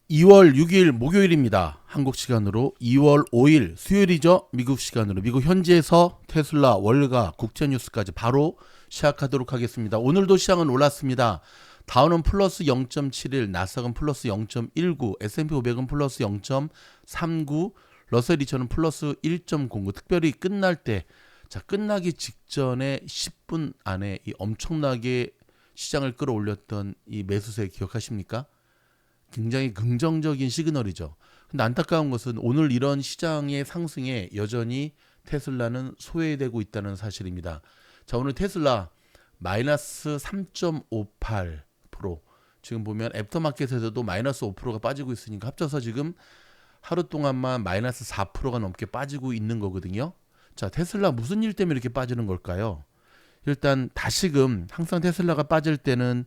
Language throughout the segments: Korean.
2월 6일 목요일입니다. 한국 시간으로 2월 5일 수요일이죠. 미국 시간으로 미국 현지에서 테슬라 월가 국제 뉴스까지 바로 시작하도록 하겠습니다. 오늘도 시장은 올랐습니다. 다우는 플러스 0.71, 나스닥은 플러스 0.19, S&P 500은 플러스 0.39, 러셀 2000은 플러스 1.09. 특별히 끝날 때, 끝나기 직전에 10분 안에 이 엄청나게 시장을 끌어올렸던 이 매수세 기억하십니까? 굉장히 긍정적인 시그널이죠. 근데 안타까운 것은 오늘 이런 시장의 상승에 여전히 테슬라는 소외되고 있다는 사실입니다. 자, 오늘 테슬라 마이너스 3.58%. 지금 보면 애프터마켓에서도 마이너스 5%가 빠지고 있으니까 합쳐서 지금 하루 동안만 마이너스 4%가 넘게 빠지고 있는 거거든요. 자, 테슬라 무슨 일 때문에 이렇게 빠지는 걸까요? 일단 다시금 항상 테슬라가 빠질 때는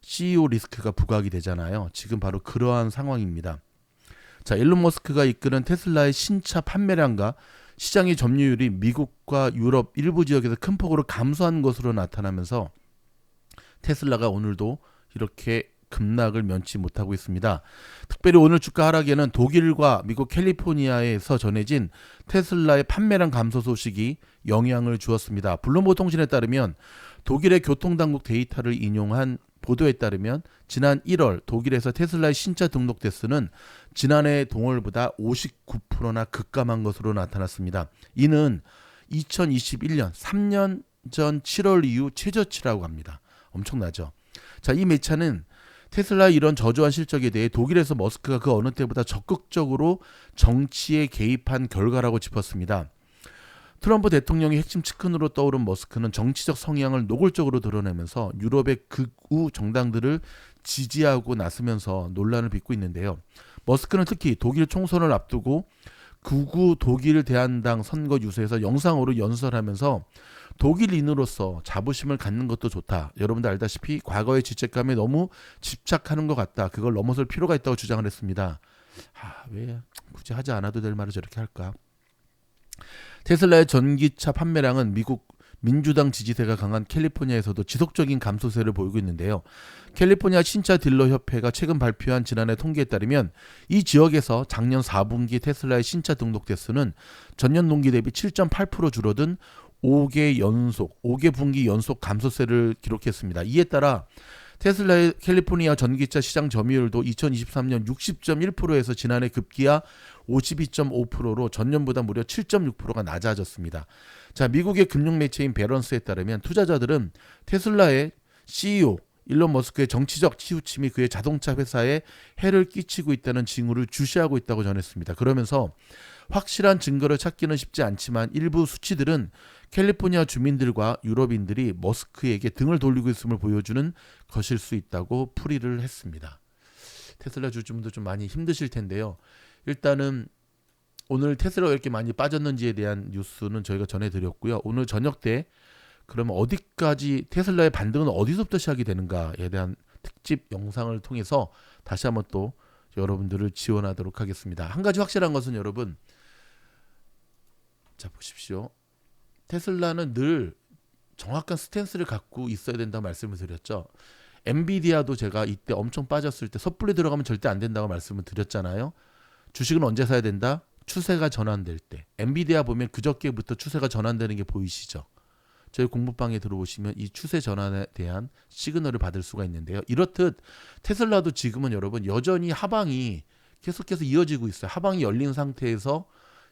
CEO 리스크가 부각이 되잖아요. 지금 바로 그러한 상황입니다. 자, 일론 머스크가 이끄는 테슬라의 신차 판매량과 시장의 점유율이 미국과 유럽 일부 지역에서 큰 폭으로 감소한 것으로 나타나면서 테슬라가 오늘도 이렇게 급락을 면치 못하고 있습니다. 특별히 오늘 주가 하락에는 독일과 미국 캘리포니아에서 전해진 테슬라의 판매량 감소 소식이 영향을 주었습니다. 블룸버그 통신에 따르면 독일의 교통당국 데이터를 인용한 보도에 따르면 지난 1월 독일에서 테슬라의 신차 등록 대수는 지난해 동월보다 59%나 급감한 것으로 나타났습니다. 이는 2021년 3년 전 7월 이후 최저치라고 합니다. 엄청나죠. 자, 이 매차는 테슬라의 이런 저조한 실적에 대해 독일에서 머스크가 그 어느 때보다 적극적으로 정치에 개입한 결과라고 짚었습니다. 트럼프 대통령의 핵심 측근으로 떠오른 머스크는 정치적 성향을 노골적으로 드러내면서 유럽의 극우 정당들을 지지하고 나서면서 논란을 빚고 있는데요. 머스크는 특히 독일 총선을 앞두고 극우 독일 대한당 선거 유세에서 영상으로 연설하면서 독일인으로서 자부심을 갖는 것도 좋다. 여러분들 알다시피 과거의 죄책감에 너무 집착하는 것 같다. 그걸 넘어설 필요가 있다고 주장을 했습니다. 왜 굳이 하지 않아도 될 말을 저렇게 할까? 테슬라의 전기차 판매량은 미국 민주당 지지세가 강한 캘리포니아에서도 지속적인 감소세를 보이고 있는데요. 캘리포니아 신차 딜러 협회가 최근 발표한 지난해 통계에 따르면 이 지역에서 작년 4분기 테슬라의 신차 등록 대수는 전년 동기 대비 7.8% 줄어든 5개 분기 연속 감소세를 기록했습니다. 이에 따라 테슬라의 캘리포니아 전기차 시장 점유율도 2023년 60.1%에서 지난해 급기야 52.5%로 전년보다 무려 7.6%가 낮아졌습니다. 자, 미국의 금융 매체인 배런스에 따르면 투자자들은 테슬라의 CEO 일론 머스크의 정치적 치우침이 그의 자동차 회사에 해를 끼치고 있다는 징후를 주시하고 있다고 전했습니다. 그러면서 확실한 증거를 찾기는 쉽지 않지만 일부 수치들은 캘리포니아 주민들과 유럽인들이 머스크에게 등을 돌리고 있음을 보여주는 것일 수 있다고 풀이를 했습니다. 테슬라 주주분들 좀 많이 힘드실 텐데요. 일단은 오늘 테슬라가 이렇게 많이 빠졌는지에 대한 뉴스는 저희가 전해드렸고요. 오늘 저녁 때 그러면 어디까지 테슬라의 반등은 어디서부터 시작이 되는가에 대한 특집 영상을 통해서 다시 한번 또 여러분들을 지원하도록 하겠습니다. 한 가지 확실한 것은 여러분, 자 보십시오. 테슬라는 늘 정확한 스탠스를 갖고 있어야 된다고 말씀을 드렸죠. 엔비디아도 제가 이때 엄청 빠졌을 때 섣불리 들어가면 절대 안 된다고 말씀을 드렸잖아요. 주식은 언제 사야 된다? 추세가 전환될 때. 엔비디아 보면 그저께부터 추세가 전환되는 게 보이시죠? 저희 공부방에 들어오시면 이 추세 전환에 대한 시그널을 받을 수가 있는데요. 이렇듯 테슬라도 지금은 여러분 여전히 하방이 계속해서 이어지고 있어요. 하방이 열린 상태에서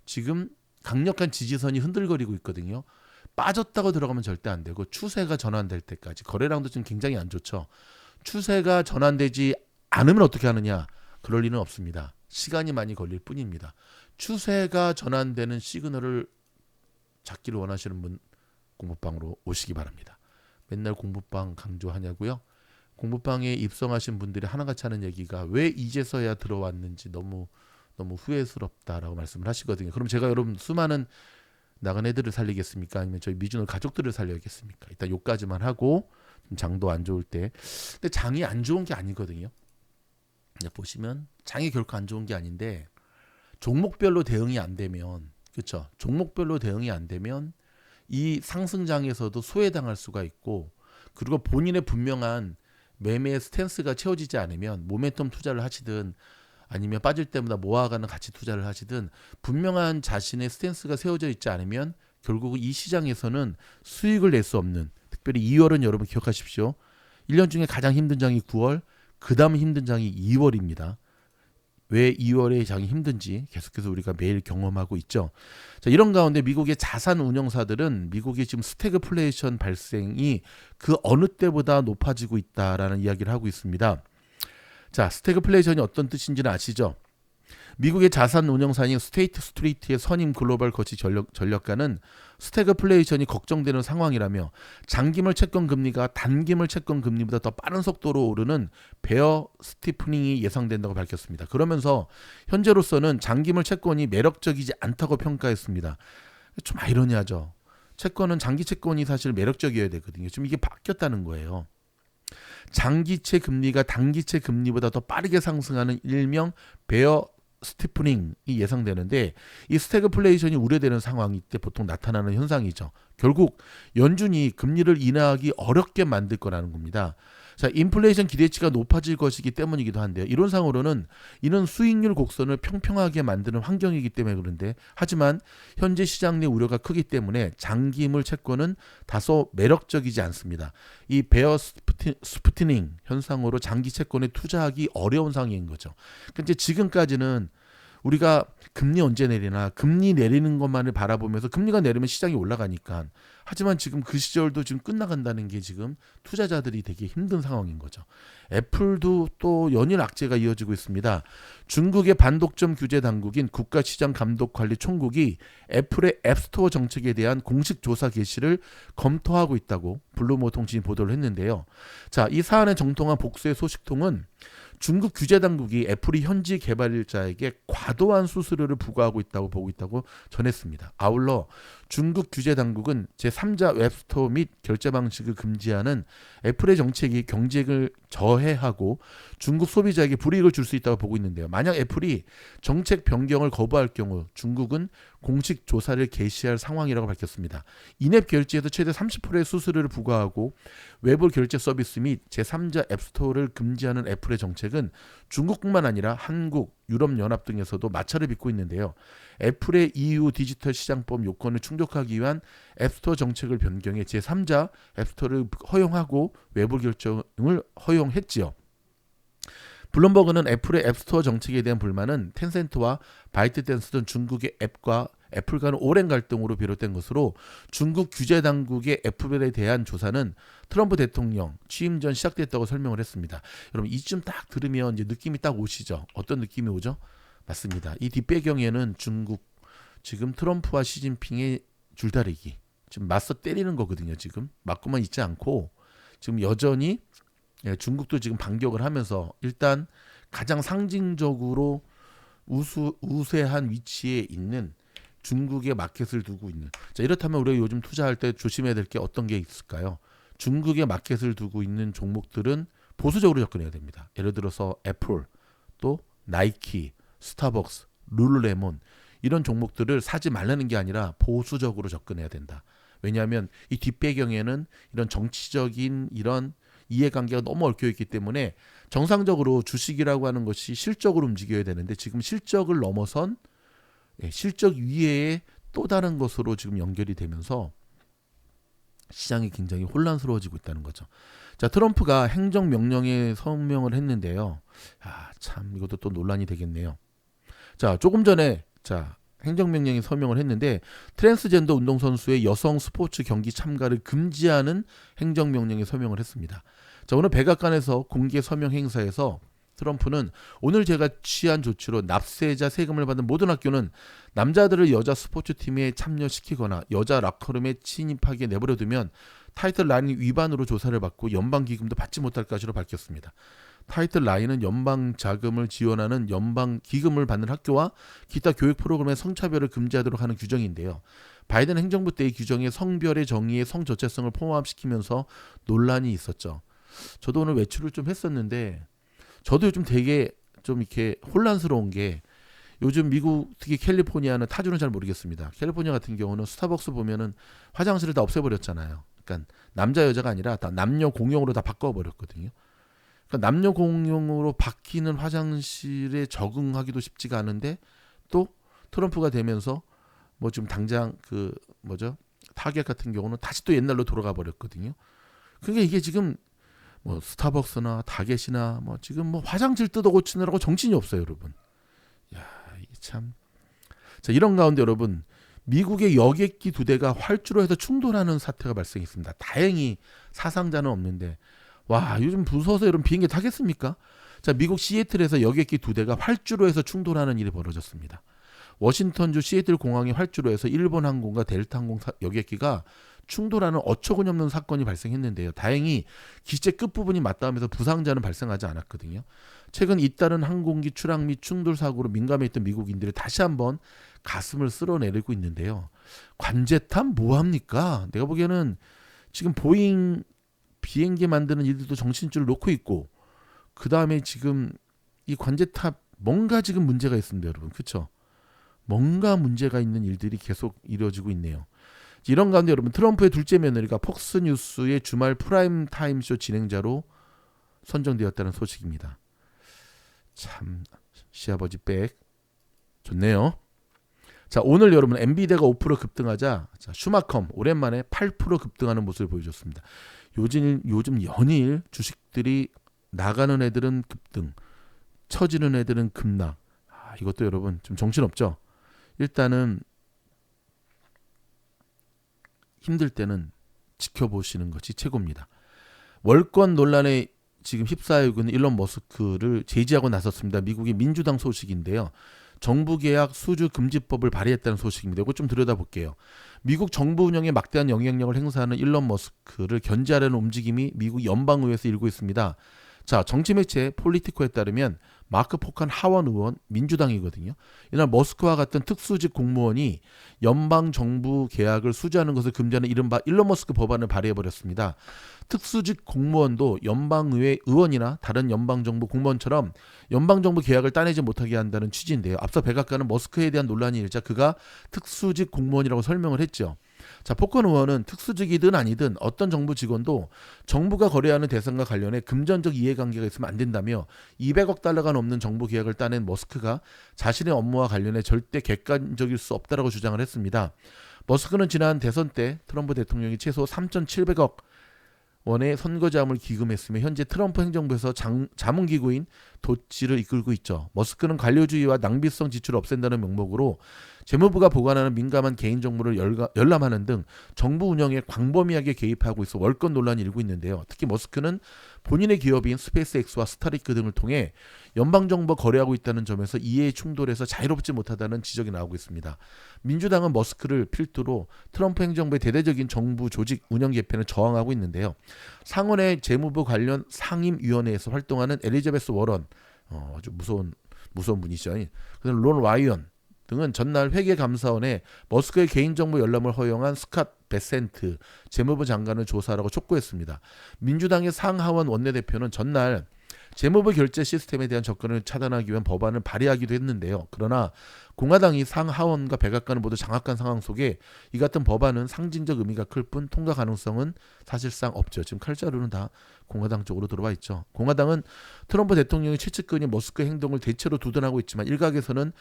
지금 강력한 지지선이 흔들거리고 있거든요. 빠졌다고 들어가면 절대 안 되고 추세가 전환될 때까지. 거래량도 지금 굉장히 안 좋죠. 추세가 전환되지 않으면 어떻게 하느냐? 그럴 리는 없습니다. 시간이 많이 걸릴 뿐입니다. 추세가 전환되는 시그널을 찾기를 원하시는 분 공부방으로 오시기 바랍니다. 맨날 공부방 강조하냐고요? 공부방에 입성하신 분들이 하나같이 하는 얘기가 왜 이제서야 들어왔는지 너무 후회스럽다라고 말씀을 하시거든요. 그럼 제가 여러분 수많은 나간 애들을 살리겠습니까? 아니면 저희 미주노 가족들을 살려야겠습니까? 일단 요까지만 하고 장도 안 좋을 때. 근데 장이 안 좋은 게 아니거든요. 보시면 장이 결코 안 좋은 게 아닌데 종목별로 대응이 안 되면, 그렇죠? 종목별로 대응이 안 되면 이 상승장에서도 소외당할 수가 있고, 그리고 본인의 분명한 매매의 스탠스가 채워지지 않으면 모멘텀 투자를 하시든 아니면 빠질 때마다 모아가는 가치 투자를 하시든 분명한 자신의 스탠스가 세워져 있지 않으면 결국 이 시장에서는 수익을 낼 수 없는, 특별히 2월은 여러분 기억하십시오. 1년 중에 가장 힘든 장이 9월, 그 다음 힘든 장이 2월입니다. 왜 2월의 장이 힘든지 계속해서 우리가 매일 경험하고 있죠. 자, 이런 가운데 미국의 자산 운용사들은 미국의 지금 스태그플레이션 발생이 그 어느 때보다 높아지고 있다라는 이야기를 하고 있습니다. 자, 스태그플레이션이 어떤 뜻인지는 아시죠? 미국의 자산 운용사인 스테이트 스트리트의 선임 글로벌 거치 전력가는 스태그플레이션이 걱정되는 상황이라며 장기물 채권 금리가 단기물 채권 금리보다 더 빠른 속도로 오르는 베어 스티프닝이 예상된다고 밝혔습니다. 그러면서 현재로서는 장기물 채권이 매력적이지 않다고 평가했습니다. 좀 아이러니하죠. 채권은 장기 채권이 사실 매력적이어야 되거든요. 지금 이게 바뀌었다는 거예요. 장기채 금리가 단기채 금리보다 더 빠르게 상승하는 일명 베어 스티프닝이 예상되는데, 이 스태그플레이션이 우려되는 상황이 때 보통 나타나는 현상이죠. 결국 연준이 금리를 인하하기 어렵게 만들 거라는 겁니다. 자, 인플레이션 기대치가 높아질 것이기 때문이기도 한데요. 이론상으로는 이는 수익률 곡선을 평평하게 만드는 환경이기 때문에 그런데, 하지만 현재 시장 내 우려가 크기 때문에 장기물 채권은 다소 매력적이지 않습니다. 이 베어 스프티닝 현상으로 장기 채권에 투자하기 어려운 상황인 거죠. 그러니까 지금까지는 우리가 금리 언제 내리나, 금리 내리는 것만을 바라보면서 금리가 내리면 시장이 올라가니까, 하지만 지금 그 시절도 지금 끝나간다는 게 지금 투자자들이 되게 힘든 상황인 거죠. 애플도 또 연일 악재가 이어지고 있습니다. 중국의 반독점 규제 당국인 국가시장감독관리총국이 애플의 앱스토어 정책에 대한 공식 조사 개시를 검토하고 있다고 블루머 통신이 보도를 했는데요. 자, 이 사안에 정통한 복수의 소식통은 중국 규제 당국이 애플이 현지 개발자에게 과도한 수수료를 부과하고 있다고 보고 있다고 전했습니다. 아울러 중국 규제 당국은 제3자 웹스토어 및 결제 방식을 금지하는 애플의 정책이 경쟁을 저해하고 중국 소비자에게 불이익을 줄 수 있다고 보고 있는데요. 만약 애플이 정책 변경을 거부할 경우 중국은 공식 조사를 개시할 상황이라고 밝혔습니다. 인앱 결제에서 최대 30%의 수수료를 부과하고 외부 결제 서비스 및 제3자 앱스토어를 금지하는 애플의 정책은 중국뿐만 아니라 한국, 유럽연합 등에서도 마찰을 빚고 있는데요. 애플의 EU 디지털 시장법 요건을 충족하기 위한 앱스토어 정책을 변경해 제3자 앱스토어를 허용하고 외부 결정을 허용했지요. 블룸버그는 애플의 앱스토어 정책에 대한 불만은 텐센트와 바이트댄스 등 중국의 앱과 애플 간의 오랜 갈등으로 비롯된 것으로 중국 규제 당국의 애플에 대한 조사는 트럼프 대통령 취임 전 시작됐다고 설명을 했습니다. 여러분, 이쯤 딱 들으면 이제 느낌이 딱 오시죠? 어떤 느낌이 오죠? 맞습니다. 이 뒷배경에는 중국, 지금 트럼프와 시진핑의 줄다리기, 지금 맞서 때리는 거거든요. 지금 맞고만 있지 않고 지금 여전히 중국도 지금 반격을 하면서 일단 가장 상징적으로 우세한 위치에 있는 중국의 마켓을 두고 있는. 자, 이렇다면 우리가 요즘 투자할 때 조심해야 될 게 어떤 게 있을까요? 중국의 마켓을 두고 있는 종목들은 보수적으로 접근해야 됩니다. 예를 들어서 애플, 또 나이키, 스타벅스, 룰루레몬, 이런 종목들을 사지 말라는 게 아니라 보수적으로 접근해야 된다. 왜냐하면 이 뒷배경에는 이런 정치적인 이런 이해관계가 너무 얽혀있기 때문에 정상적으로 주식이라고 하는 것이 실적으로 움직여야 되는데 지금 실적을 넘어선 실적 위에 또 다른 것으로 지금 연결이 되면서 시장이 굉장히 혼란스러워지고 있다는 거죠. 자, 트럼프가 행정명령에 서명을 했는데요. 참 이것도 또 논란이 되겠네요. 자, 조금 전에 행정명령에 서명을 했는데 트랜스젠더 운동선수의 여성 스포츠 경기 참가를 금지하는 행정명령에 서명을 했습니다. 자, 오늘 백악관에서 공개 서명 행사에서 트럼프는 오늘 제가 취한 조치로 납세자 세금을 받는 모든 학교는 남자들을 여자 스포츠팀에 참여시키거나 여자 락커룸에 침입하게 내버려두면 타이틀 라인 위반으로 조사를 받고 연방기금도 받지 못할 것으로 밝혔습니다. 타이틀 라인은 연방 자금을 지원하는 연방 기금을 받는 학교와 기타 교육 프로그램의 성차별을 금지하도록 하는 규정인데요. 바이든 행정부 때의 규정에 성별의 정의의 성저체성을 포함시키면서 논란이 있었죠. 저도 오늘 외출을 좀 했었는데 저도 요즘 되게 좀 이렇게 혼란스러운 게 요즘 미국 특히 캘리포니아는 타주는 잘 모르겠습니다. 캘리포니아 같은 경우는 스타벅스 보면은 화장실을 다 없애버렸잖아요. 그러니까 남자 여자가 아니라 다 남녀 공용으로 다 바꿔버렸거든요. 그러니까 남녀 공용으로 바뀌는 화장실에 적응하기도 쉽지가 않은데 또 트럼프가 되면서 뭐 지금 당장 그 뭐죠? 타겟 같은 경우는 다시 또 옛날로 돌아가 버렸거든요. 그러니까 이게 지금 뭐 스타벅스나 타겟이나 뭐 지금 뭐 화장실 뜯어 고치느라고 정신이 없어요, 여러분. 야, 이게 참. 자, 이런 가운데 여러분, 미국의 여객기 2대가 활주로 해서 충돌하는 사태가 발생했습니다. 다행히 사상자는 없는데, 와, 요즘 무서워서 여러분 비행기 타겠습니까? 자, 미국 시애틀에서 여객기 2대가 활주로 해서 충돌하는 일이 벌어졌습니다. 워싱턴주 시애틀 공항의 활주로에서 일본 항공과 델타 항공 여객기가 충돌하는 어처구니없는 사건이 발생했는데요. 다행히 기체 끝부분이 맞닿으면서 부상자는 발생하지 않았거든요. 최근 잇따른 항공기 추락 및 충돌 사고로 민감했던 미국인들이 다시 한번 가슴을 쓸어내리고 있는데요. 관제탑 뭐합니까? 내가 보기에는 지금 보잉 비행기 만드는 일들도 정신줄을 놓고 있고, 그 다음에 지금 이 관제탑 뭔가 지금 문제가 있습니다, 여러분. 그렇죠? 뭔가 문제가 있는 일들이 계속 이루어지고 있네요. 이런 가운데 여러분, 트럼프의 둘째 며느리가 폭스뉴스의 주말 프라임 타임쇼 진행자로 선정되었다는 소식입니다. 참 시아버지 백 좋네요. 자, 오늘 여러분 엔비디아가 5% 급등하자, 자, 슈마컴 오랜만에 8% 급등하는 모습을 보여줬습니다. 요즘 연일 주식들이 나가는 애들은 급등, 처지는 애들은 급락. 이것도 여러분 좀 정신없죠? 일단은 힘들 때는 지켜보시는 것이 최고입니다. 월권 논란에 지금 휩싸이고 있는 일론 머스크를 제지하고 나섰습니다. 미국의 민주당 소식인데요. 정부 계약 수주 금지법을 발의했다는 소식입니다. 이거 좀 들여다볼게요. 미국 정부 운영에 막대한 영향력을 행사하는 일론 머스크를 견제하려는 움직임이 미국 연방의회에서 일고 있습니다. 자, 정치 매체 폴리티코에 따르면 마크 포칸 하원 의원 민주당이거든요. 이날 머스크와 같은 특수직 공무원이 연방 정부 계약을 수주하는 것을 금지하는 이른바 일론 머스크 법안을 발의해버렸습니다. 특수직 공무원도 연방의회 의원이나 다른 연방정부 공무원처럼 연방정부 계약을 따내지 못하게 한다는 취지인데요. 앞서 백악관은 머스크에 대한 논란이 일자 그가 특수직 공무원이라고 설명을 했죠. 자, 포컨 의원은 특수직이든 아니든 어떤 정부 직원도 정부가 거래하는 대상과 관련해 금전적 이해관계가 있으면 안 된다며 200억 달러가 넘는 정부 계약을 따낸 머스크가 자신의 업무와 관련해 절대 객관적일 수 없다라고 주장을 했습니다. 머스크는 지난 대선 때 트럼프 대통령이 최소 3,700억 원의 선거자금을 기금했으며 현재 트럼프 행정부에서 자문기구인 도치를 이끌고 있죠. 머스크는 관료주의와 낭비성 지출을 없앤다는 명목으로 재무부가 보관하는 민감한 개인정보를 열람하는 등 정부 운영에 광범위하게 개입하고 있어 월권 논란이 일고 있는데요. 특히 머스크는 본인의 기업인 스페이스X와 스타링크 등을 통해 연방정부와 거래하고 있다는 점에서 이해의 충돌에서 자유롭지 못하다는 지적이 나오고 있습니다. 민주당은 머스크를 필두로 트럼프 행정부의 대대적인 정부 조직 운영 개편을 저항하고 있는데요. 상원의 재무부 관련 상임위원회에서 활동하는 엘리자베스 워런, 아주 무서운 분이시죠. 그다음 론 와이언 등은 전날 회계감사원에 머스크의 개인정보 열람을 허용한 스캇 베센트 재무부 장관을 조사하라고 촉구했습니다. 민주당의 상하원 원내대표는 전날 재무부 결제 시스템에 대한 접근을 차단하기 위한 법안을 발의하기도 했는데요. 그러나 공화당이 상하원과 백악관을 모두 장악한 상황 속에 이 같은 법안은 상징적 의미가 클 뿐 통과 가능성은 사실상 없죠. 지금 칼자루는 다 공화당 쪽으로 들어와 있죠. 공화당은 트럼프 대통령의 최측근인 머스크의 행동을 대체로 두둔하고 있지만 일각에서는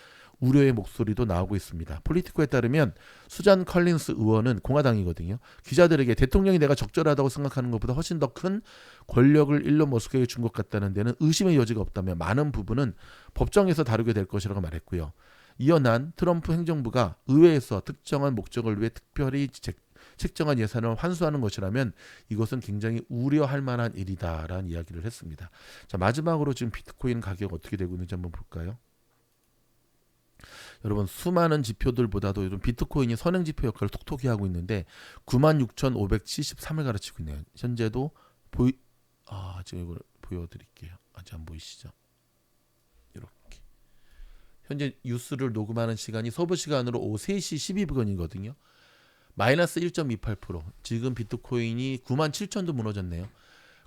우려의 목소리도 나오고 있습니다. 폴리티코에 따르면 수잔 컬린스 의원은 공화당이거든요. 기자들에게 대통령이 내가 적절하다고 생각하는 것보다 훨씬 더 큰 권력을 일론 머스크에게 준 것 같다는 데는 의심의 여지가 없다며 많은 부분은 법정에서 다루게 될 것이라고 말했고요. 이어 난 트럼프 행정부가 의회에서 특정한 목적을 위해 특별히 책정한 예산을 환수하는 것이라면 이것은 굉장히 우려할 만한 일이다라는 이야기를 했습니다. 자, 마지막으로 지금 비트코인 가격 어떻게 되고 있는지 한번 볼까요? 여러분 수많은 지표들보다도 요즘 비트코인이 선행지표 역할을 톡톡히 하고 있는데 96,573을 가르치고 있네요. 현재도 지금 이걸 보여드릴게요. 아직 안 보이시죠? 이렇게 현재 뉴스를 녹음하는 시간이 서부 시간으로 오후 3시 12분이거든요. 마이너스 1.28%. 지금 비트코인이 97,000도 무너졌네요.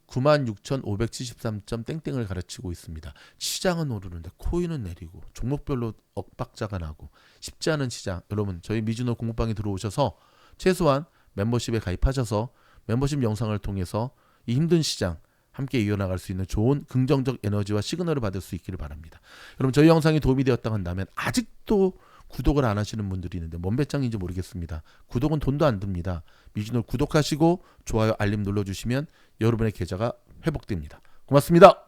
96,573점 땡땡을 가르치고 있습니다. 시장은 오르는데 코인은 내리고 종목별로 엇박자가 나고 쉽지 않은 시장. 여러분 저희 미주노 공부방에 들어오셔서 최소한 멤버십에 가입하셔서 멤버십 영상을 통해서 이 힘든 시장 함께 이어나갈 수 있는 좋은 긍정적 에너지와 시그널을 받을 수 있기를 바랍니다. 여러분 저희 영상이 도움이 되었다고 한다면 아직도 구독을 안 하시는 분들이 있는데 뭔 배짱인지 모르겠습니다. 구독은 돈도 안 듭니다. 미주노 구독하시고 좋아요 알림 눌러주시면 여러분의 계좌가 회복됩니다. 고맙습니다.